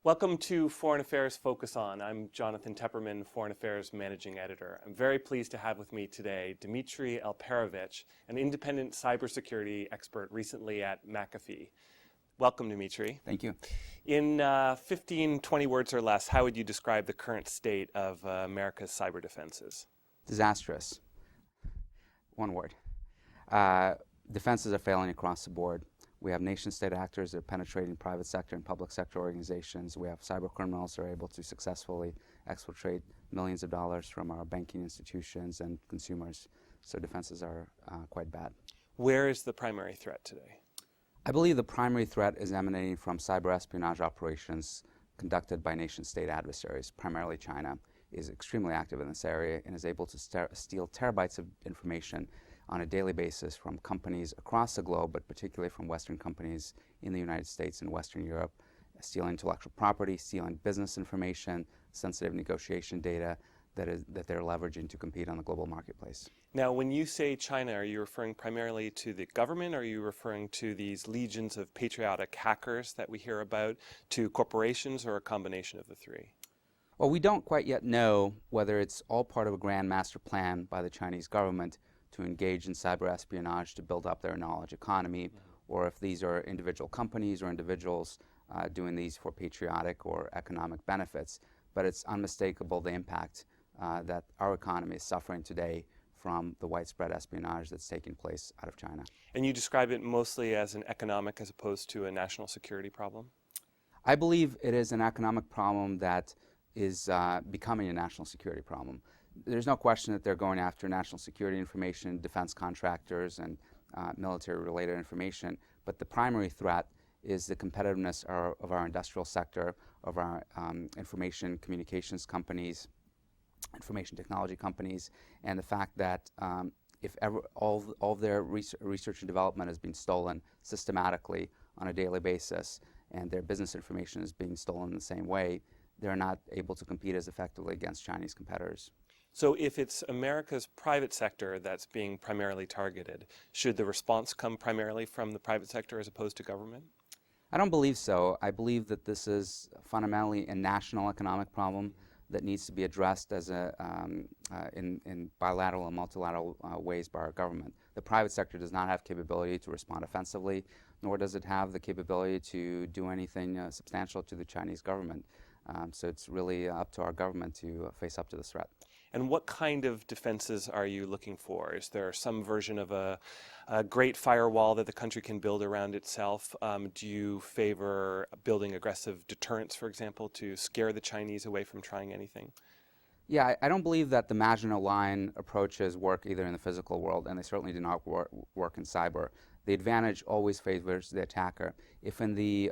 Welcome to Foreign Affairs Focus On. I'm Jonathan Tepperman, Foreign Affairs Managing Editor. I'm very pleased to have with me today Dmytry Alperevich, an independent cybersecurity expert recently at McAfee. Welcome, Dmytry. Thank you. In 15, 20 words or less, how would you describe the current state of America's cyber defenses? Disastrous. One word. Defenses are failing across the board. We have nation-state actors that are penetrating private sector and public sector organizations. We have cyber criminals that are able to successfully exfiltrate millions of dollars from our banking institutions and consumers. So defenses are quite bad. Where is the primary threat today? I believe the primary threat is emanating from cyber espionage operations conducted by nation-state adversaries. Primarily China is extremely active in this area and is able to steal terabytes of information on a daily basis from companies across the globe, but particularly from Western companies in the United States and Western Europe, stealing intellectual property, stealing business information, sensitive negotiation data that they're leveraging to compete on the global marketplace. Now, when you say China, are you referring primarily to the government, or are you referring to these legions of patriotic hackers that we hear about, to corporations, or a combination of the three? Well, we don't quite yet know whether it's all part of a grand master plan by the Chinese government to engage in cyber espionage to build up their knowledge economy, or if these are individual companies or individuals doing these for patriotic or economic benefits. But it's unmistakable the impact that our economy is suffering today from the widespread espionage that's taking place out of China. And you describe it mostly as an economic as opposed to a national security problem? I believe it is an economic problem that is becoming a national security problem. There's no question that they're going after national security information, defense contractors, and military-related information. But the primary threat is the competitiveness of our industrial sector, of our information communications companies, information technology companies, and the fact that if ever all of their research and development is being stolen systematically on a daily basis, and their business information is being stolen in the same way, they're not able to compete as effectively against Chinese competitors. So if it's America's private sector that's being primarily targeted, should the response come primarily from the private sector as opposed to government? I don't believe so. I believe that this is fundamentally a national economic problem that needs to be addressed as in bilateral and multilateral ways by our government. The private sector does not have capability to respond offensively, nor does it have the capability to do anything substantial to the Chinese government. So it's really up to our government to face up to this threat. And what kind of defenses are you looking for? Is there some version of a great firewall that the country can build around itself? Do you favor building aggressive deterrents, for example, to scare the Chinese away from trying anything? Yeah, I don't believe that the Maginot Line approaches work either in the physical world, and they certainly do not work in cyber. The advantage always favors the attacker. If in the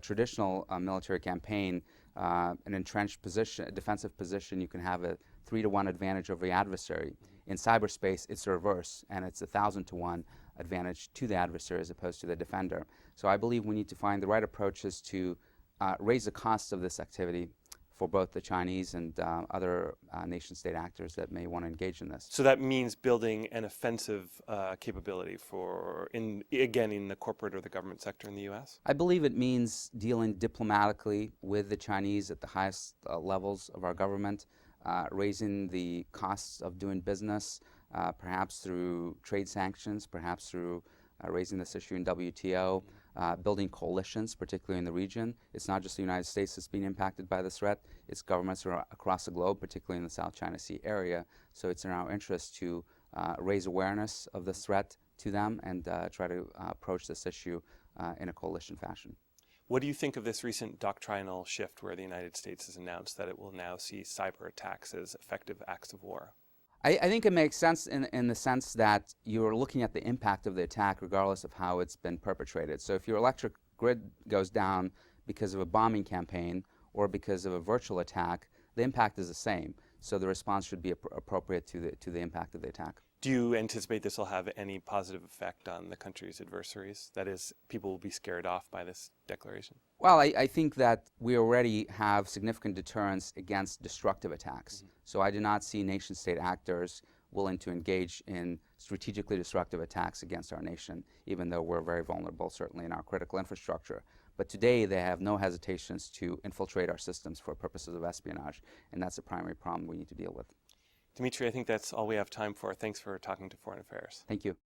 traditional military campaign, an entrenched position, a defensive position, you can have a 3-to-1 advantage over the adversary. In cyberspace, it's the reverse, and it's 1,000-to-1 advantage to the adversary as opposed to the defender. So I believe we need to find the right approaches to raise the costs of this activity for both the Chinese and other nation-state actors that may want to engage in this. So that means building an offensive capability again, in the corporate or the government sector in the U.S.? I believe it means dealing diplomatically with the Chinese at the highest levels of our government, raising the costs of doing business, perhaps through trade sanctions, perhaps through raising this issue in WTO, building coalitions, particularly in the region. It's not just the United States that's being impacted by this threat, it's governments across the globe, particularly in the South China Sea area. So it's in our interest to raise awareness of this threat to them and try to approach this issue in a coalition fashion. What do you think of this recent doctrinal shift where the United States has announced that it will now see cyber attacks as effective acts of war? I think it makes sense in the sense that you're looking at the impact of the attack regardless of how it's been perpetrated. So if your electric grid goes down because of a bombing campaign or because of a virtual attack, the impact is the same. So the response should be appropriate to the impact of the attack. Do you anticipate this will have any positive effect on the country's adversaries? That is, people will be scared off by this declaration? Well, I think that we already have significant deterrence against destructive attacks. So I do not see nation-state actors willing to engage in strategically destructive attacks against our nation, even though we're very vulnerable, certainly in our critical infrastructure. But today they have no hesitations to infiltrate our systems for purposes of espionage, and that's a primary problem we need to deal with. Dmitri, I think that's all we have time for. Thanks for talking to Foreign Affairs. Thank you.